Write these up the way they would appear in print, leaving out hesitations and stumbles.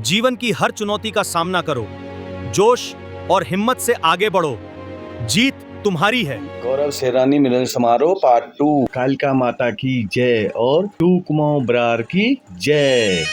जीवन की हर चुनौती का सामना करो, जोश और हिम्मत से आगे बढ़ो। जीत तुम्हारी है। गौरव सेरानी मिलन समारोह पार्ट 2। कालिका माता की जय और टू कुमाऊं बरार की जय।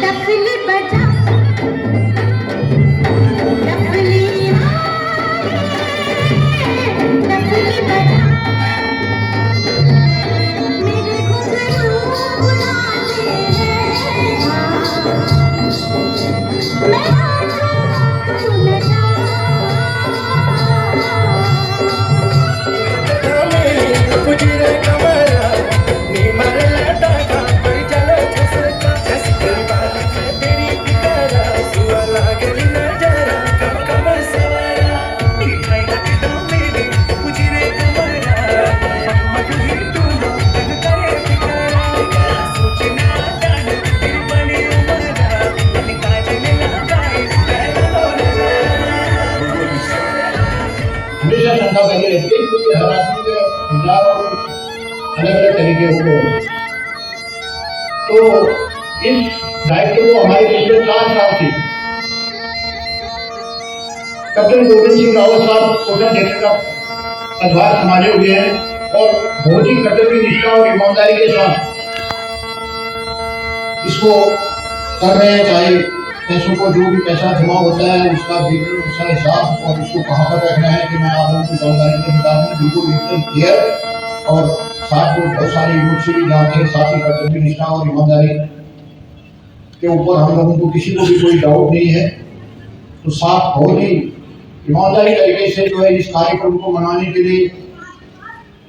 डफली बजा डफली डफली बजा मेरे घुंघरू उड़ाते मैं हमेशा शंका बनी रहती है क्योंकि हर आदमी के विचार और अलग अलग तरीके होते हैं। तो इस दायित्व को हमारे पिछले 4 साल से कैप्टन गोविंद सिंह रावत साहब कोषाध्यक्ष का पदभार संभाले हुए हैं और बहुत ही कर्तव्य निष्ठा और ईमानदारी के साथ इसको कर रहे हैं। चाहे पैसों को जो भी पैसा जमा होता है उसका विवरण उसका हिसाब और उसको कहाँ पर रखना है कि मैं आप लोगों की जानकारी के मुताबिक बिल्कुल एकदम क्लियर और साथ में बहुत सारे यूथ से भी जानते हैं। साथ ही कर्तव्य निष्ठा और ईमानदारी के ऊपर हम लोगों को किसी को भी कोई डाउट नहीं है। तो साथ बहुत ही ईमानदारी तरीके से जो है इस कार्यक्रम को मनाने के लिए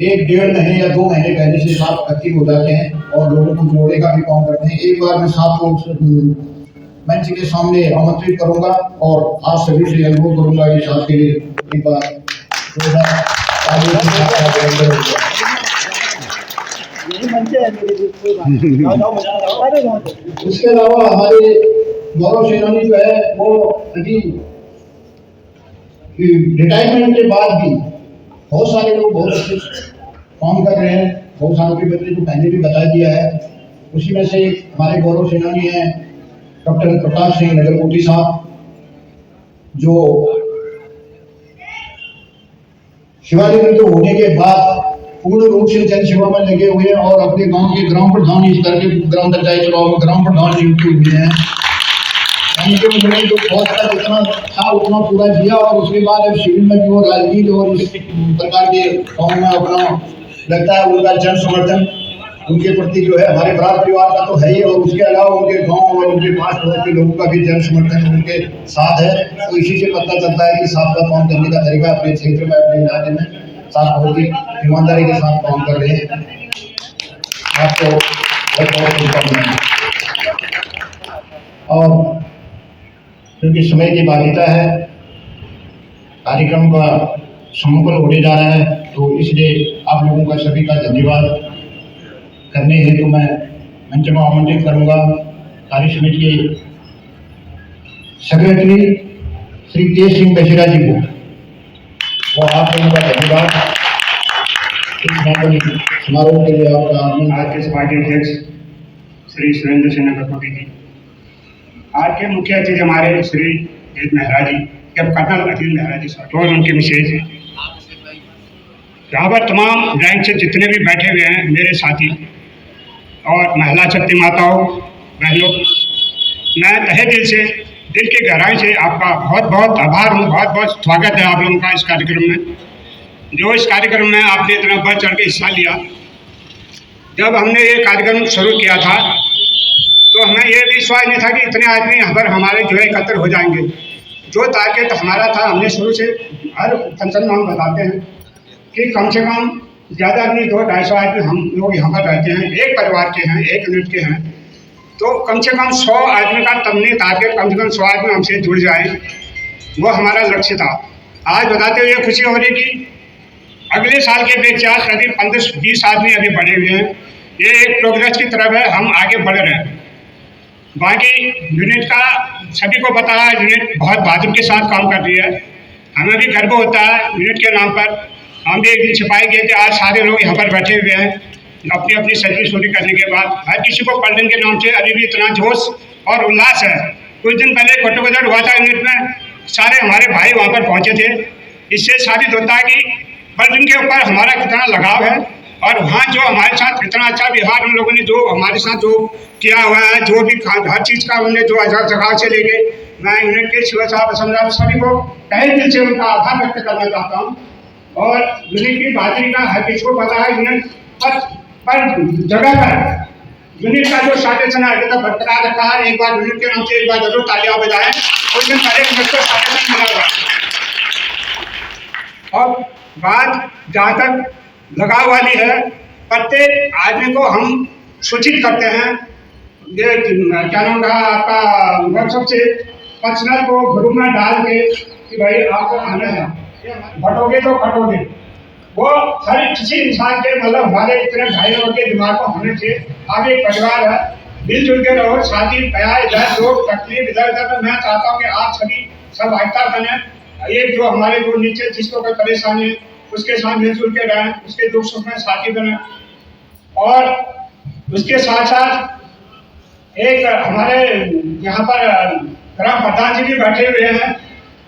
1-1.5 महीने या 2 महीने पहले से साथ एक्टिव हो जाते हैं और लोगों को जोड़ने का भी काम करते हैं। एक बार मैं साथ को मंच के सामने आमंत्रित करूंगा और आप सभी से अनुरोध करूंगा कि साथ के लिए एक बार इसके अलावा हमारे गौरव सेनानी जो है वो अभी रिटायरमेंट के बाद भी बहुत सारे लोग बहुत अच्छे काम कर रहे हैं। बहुत सालों के बच्चे को पहले भी बता दिया है। उसी में से हमारे गौरव सेनानी हैं कैप्टन प्रताप सिंह नगरकोटी साहब, जो शिवालिक होने के बाद पूर्ण रूप से जन सेवा में लगे हुए हैं और अपने गांव के ग्राम प्रधान इस तरह के ग्राम पंचायत चुनाव में ग्राम प्रधान नियुक्त हुए हैं। उन्होंने जो फौज का जितना था उतना पूरा किया और उसके बाद अब सिविल में भी वो राजनीति और इस प्रकार के काम में अपना लगता है। उनका जन समर्थन उनके प्रति जो है हमारे बराबर परिवार का तो है ही और उसके अलावा उनके गांव और उनके पास पड़ोस के लोगों का भी जन समर्थन उनके साथ है। तो इसी से पता चलता है कि साथ का काम करने का तरीका अपने क्षेत्र में अपने इलाके में साथ बहुत ही ईमानदारी के साथ काम कर रहे हैं। आपको बहुत बहुत शुभकामनाएं। और क्योंकि समय की बाध्यता है, कार्यक्रम का समापन होने जा रहा है, तो इसलिए आप लोगों का सभी का धन्यवाद करने हेतु मैं मंच में आमंत्रित करूंगा कार्य समिति के सेक्रेटरी श्री के सिंह बशीरा जी को। और आप लोगों का धन्यवाद इस समारोह के लिए आपका आगमन। आज के सभा के अध्यक्ष श्री सुरेंद्र सिंह नगरकोटी जी, आज के मुख्य अतिथि हमारे श्री वेद मेहरा जी, कर्नल अखिल मेहरा जी और उनके विशेष यहाँ पर तमाम रैंक से जितने भी बैठे हुए हैं मेरे साथी और महिला शक्ति माताओं बहनों, मैं तहे दिल से दिल की गहराई से आपका बहुत बहुत आभार हूँ। बहुत बहुत स्वागत है आप लोगों का इस कार्यक्रम में। जो इस कार्यक्रम में आपने इतना बढ़ चढ़ के हिस्सा लिया। जब हमने ये कार्यक्रम शुरू किया था तो हमें ये विश्वास नहीं था कि इतने आदमी यहाँ पर हमारे जो है एकत्र हो जाएंगे। जो टारगेट हमारा था, हमने शुरू से हर फंक्शन में हम बताते हैं कि कम से कम ज़्यादा नहीं 200-250 आदमी हम लोग यहाँ पर रहते हैं, एक परिवार के हैं, एक यूनिट के हैं। तो कम से कम 100 आदमी का तमने टारगेट, कम से कम 100 आदमी हमसे जुड़ जाए, वो हमारा लक्ष्य था। आज बताते हुए खुशी हो रही कि अगले साल के अपेक्षा करीब 15-20 आदमी अभी बढ़े हुए हैं। ये एक प्रोग्रेस की तरफ है, हम आगे बढ़ रहे हैं। बाकी यूनिट का सभी को पता है, यूनिट बहुत बहादुर के साथ काम कर रही है। हमें भी गर्व होता है यूनिट के नाम पर। हम भी एक दिन सिपाही गए थे, आज सारे लोग यहाँ पर बैठे हुए हैं अपनी अपनी सर्विस पूरी करने के बाद। हर किसी को पलटन के नाम से अभी भी इतना जोश और उल्लास है। कुछ दिन पहले कोटबजार हुआ था यूनिट में, सारे हमारे भाई वहाँ पर पहुँचे थे इससे साबित होता है कि बर्तन के ऊपर हमारा कितना लगाव है और वहाँ जो हमारे साथ कितना अच्छा व्यवहार उन लोगों ने जो हमारे साथ जो किया हुआ है, जो भी हर चीज़ का उन्होंने जो जगह से ले गए, मैं यूनिट के शिव साहब असम सभी को तहे दिल से उनका आभार व्यक्त करना चाहता हूँ। और यूनिट की बहादुरी का हर किसी को पता है। यूनिट पर जगह पर यूनिट का जो शासन है तो बरकरार रखा है। एक बार यूनिट के नाम से एक बार जरूर तालियां बजाएं। उस दिन पहले यूनिट को शासन मिला हुआ। और बात जहाँ तक लगाव वाली है, प्रत्येक आदमी को हम सूचित करते हैं। ये क्या नाम रहा आपका व्हाट्सएप से पर्सनल को ग्रुप में डाल के कि भाई आपको आना है, फटोगे तो फटोगे। वो हर किसी इंसान के मतलब हमारे इतने भाई लोगों के दिमाग को होने से आगे परिवार है, मिलजुल के रहो। शादी ब्याह इधर लोग तकलीफ इधर उधर, मैं चाहता हूँ कि आप सभी सब आहिस्ता बने। एक जो हमारे जो नीचे जिसको कोई परेशानी है उसके साथ मिलजुल के रहें, उसके दुख सुख में साथी बने। और उसके साथ साथ एक हमारे यहाँ पर ग्राम प्रधान जी भी बैठे हुए हैं।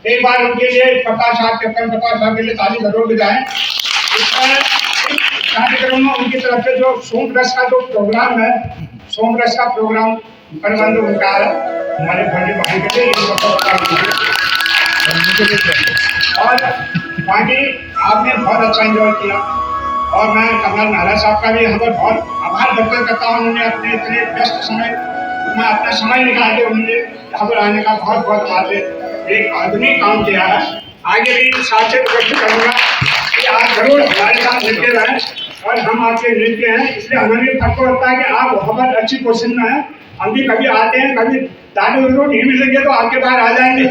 एक बार उनके लिए प्रकाश साहब, कैप्टन प्रकाश साहब के लिए ताली जरूर बजाएं। कार्यक्रम में उनकी तरफ से जो सोम रस का जो प्रोग्राम है, सोम रस का प्रोग्राम प्रबंध उनका है हमारे भाई भाई के लिए। और बाकी आपने बहुत अच्छा एंजॉय किया और मैं कमल नारा साहब का भी यहाँ पर बहुत आभार व्यक्त करता हूँ। उन्होंने अपने इतने व्यस्त समय में अपना समय निकाल के उन्होंने यहाँ पर आने का बहुत बहुत हमारे एक आधुनिक काम किया है। आगे भी साथ से व्यक्त करूँगा कि आप जरूर हमारे साथ मिलते रहें और हम आपके मिलते हैं। इसलिए हमें भी सबको लगता है कि आप वहाँ पर अच्छी पोजिशन में हैं। हम भी कभी आते हैं, कभी दादी उनको नहीं मिलेंगे तो आपके बाहर आ जाएंगे।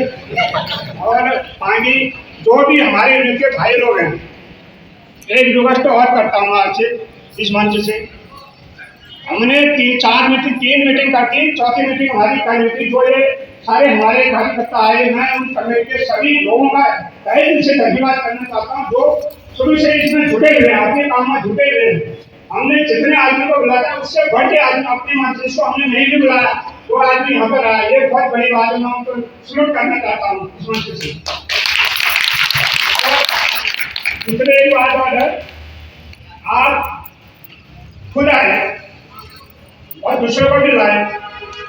और बाकी जो भी हमारे मिलके भाई लोग हैं, एक रिक्वेस्ट और करता हूँ आपसे इस मंच से। हमने 3 मीटिंग करती, चौथी मीटिंग हमारी कल हुई। जो ये सारे हमारे कार्यकर्ता आए, मैं उन कमेटी के सभी लोगों का तहे दिल से धन्यवाद करना चाहता हूँ जो शुरू से इसमें जुटे हुए हैं, अपने काम में जुटे हुए हैं। हमने जितने आदमी को बुलाया उससे बढ़ के आदमी अपने मंच को हमने नहीं भी बुलाया, वो आदमी यहाँ पर आया। ये बहुत बड़ी बात है, मैं उनको सलूट करना चाहता हूँ इस मंच से। दूसरी एक बात और है, आप खुद आए और दूसरों को भी लाए।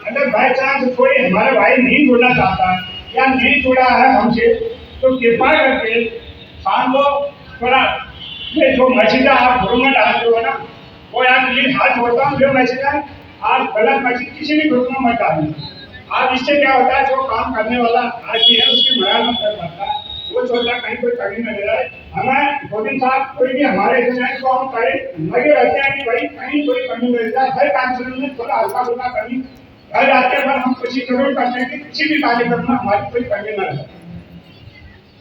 अगर बाई चांस कोई हमारा भाई नहीं जुड़ना चाहता या नहीं जुड़ा है हमसे, तो कृपा करके शाम को थोड़ा ये जो मैसेज आप ग्रुप में डालते हो ना, वो यार प्लीज हाथ जोड़ता हूँ, जो मैसेज है आप गलत मैसेज किसी भी ग्रुप में मत डालिए। आप इससे क्या होता है, जो काम करने वाला आदमी है उसकी मराल में फर्क पड़ता है। वो सोचता कहीं कोई कमी न ले जाए। हमें गोविंद साहब कोई भी हमारे को हम करें लगे रहते हैं कि भाई कहीं कोई कमी मिल जाए। हर कार्यक्रम में थोड़ा हल्का फुल्का कमी घर जाते हैं, पर हम कोशिश जरूर करते हैं कि किसी भी कार्यक्रम में हमारी कोई कमी न रहे।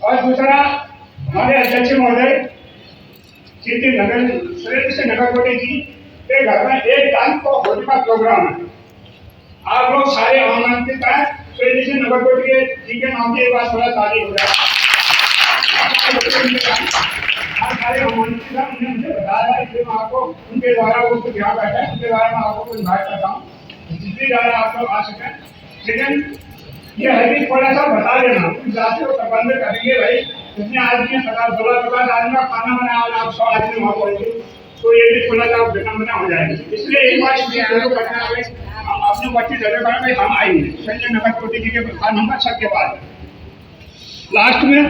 और दूसरा, हमारे अध्यक्ष महोदय श्री नगर कोटे जी के घर में 1 तारीख को होली का प्रोग्राम है। आप लोग सारे आमंत्रित हैं। श्री नगर कोटे जी के नाम से एक बार थोड़ा तारीफ हो जाए। सारे आमंत्रित हैं, उन्होंने मुझे बताया है, इसलिए मैं आपको उनके द्वारा वो कुछ यहाँ बैठा है, उनके द्वारा मैं आपको इन्वाइट करता हूँ जितनी ज़्यादा आप लोग आ सकें। लेकिन ये है कि थोड़ा सा बता देना, कुछ जाते हो प्रबंध करेंगे भाई। जितने आदमी 15-16 आदमी का खाना बनाया और आप 100 आदमी वहाँ पहुँचे, तो ये भी थोड़ा सा विडम्बना हो जाएगी। इसलिए एक बार करना है, हम अपने बच्चे जगह करें भाई, हम आएंगे संजय नगर कोटे जी के प्रधान नंबर सबके पास। लास्ट में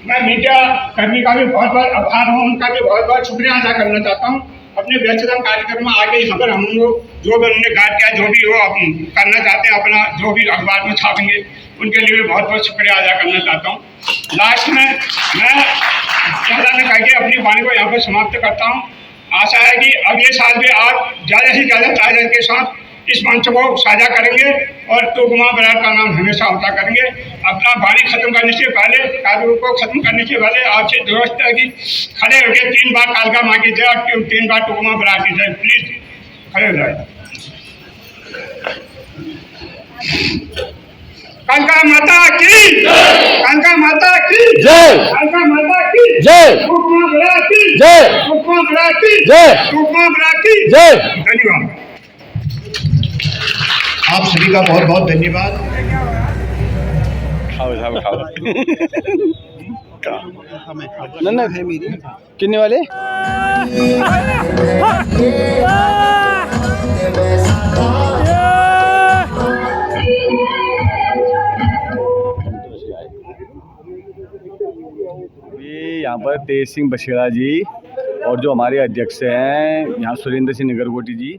मैं मीडिया कर्मी का भी बहुत बहुत आभार हूँ, उनका भी बहुत बहुत शुक्रिया अदा करना चाहता हूँ। अपने व्यस्ततम कार्यक्रम में आगे यहाँ पर हम लोग जो भी उन्होंने गाइड किया, जो भी वो करना चाहते हैं, अपना जो भी अखबार में छापेंगे, उनके लिए भी बहुत बहुत शुक्रिया अदा करना चाहता हूँ। लास्ट में मैं करके अपनी वाणी को यहाँ पर समाप्त करता हूँ। आशा है कि अगले साल भी आप ज़्यादा से ज़्यादा तादाद के साथ इस मंच को साझा करेंगे और तोगमा बरार का नाम हमेशा होता करेंगे। अपना वाणी खत्म करने से पहले, कार्यक्रम को खत्म करने से पहले आपसे दुरुस्त है कि खड़े होकर 3 बार कालका माँ की जय और 3 बार तोगमा बरार की जय। प्लीज खड़े हो जाए। कालका माता की जय, कालका माता की जय, कालका माता की जय, तोगमा बरार की जय, तोगमा बरार की जय, तोगमा बरार की जय। धन्यवाद। आप सभी का बहुत बहुत धन्यवाद। खाओ का ना कितने वाले ये यहाँ पर तेज सिंह बछेड़ा जी और जो हमारे अध्यक्ष हैं यहाँ सुरेंद्र सिंह निगरगोटी जी